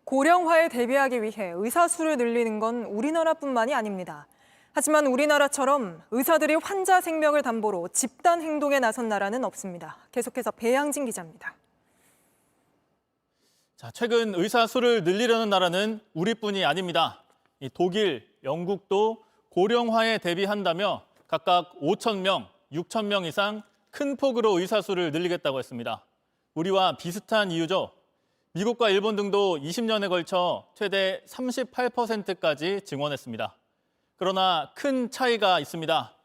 고령화에 대비하기 위해 의사 수를 늘리는 건 우리나라뿐만이 아닙니다. 하지만 우리나라처럼 의사들이 환자 생명을 담보로 집단 행동에 나선 나라는 없습니다. 계속해서 배양진 기자입니다. 최근 의사 수를 늘리려는 나라는 우리뿐이 아닙니다. 독일, 영국도 고령화에 대비한다며 각각 5,000명, 6,000명 이상 큰 폭으로 의사 수를 늘리겠다고 했습니다. 우리와 비슷한 이유죠. 미국과 일본 등도 20년에 걸쳐 최대 38%까지 증원했습니다. 그러나 큰 차이가 있습니다.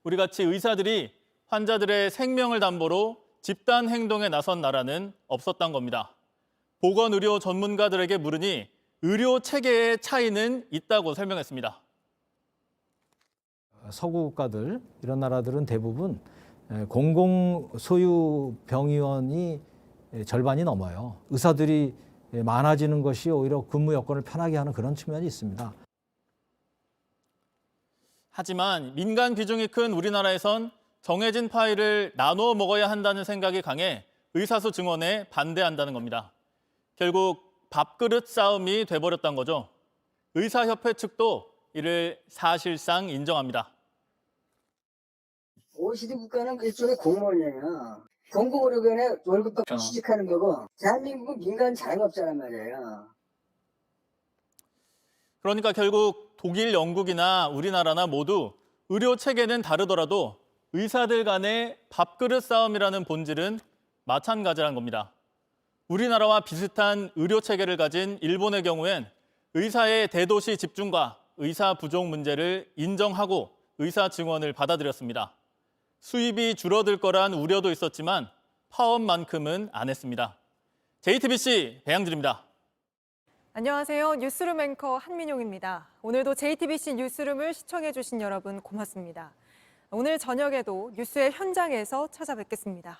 우리 같이 의사들이 환자들의 생명을 담보로 집단 행동에 나선 나라는 없었던 겁니다. 보건의료 전문가들에게 물으니 의료 체계의 차이는 있다고 설명했습니다. 서구 국가들, 이런 나라들은 대부분 공공 소유 병의원이 절반이 넘어요. 의사들이 많아지는 것이 오히려 근무 여건을 편하게 하는 그런 측면이 있습니다. 하지만 민간 비중이 큰 우리나라에선 정해진 파일을 나눠 먹어야 한다는 생각이 강해 의사수 증원에 반대한다는 겁니다. 결국 밥그릇 싸움이 돼버렸던 거죠. 의사협회 측도 이를 사실상 인정합니다. OECD 국가는 일종의 공무원이에요. 공공의료원에 월급 받고 취직하는 거고, 대한민국은 민간 자영업자란 말이에요. 그러니까 결국 독일, 영국이나 우리나라나 모두 의료 체계는 다르더라도 의사들 간의 밥그릇 싸움이라는 본질은 마찬가지란 겁니다. 우리나라와 비슷한 의료 체계를 가진 일본의 경우엔 의사의 대도시 집중과 의사 부족 문제를 인정하고 의사 증원을 받아들였습니다. 수입이 줄어들 거란 우려도 있었지만 파업만큼은 안 했습니다. JTBC 배양진입니다. 안녕하세요. 뉴스룸 앵커 한민용입니다. 오늘도 JTBC 뉴스룸을 시청해주신 여러분 고맙습니다. 오늘 저녁에도 뉴스의 현장에서 찾아뵙겠습니다.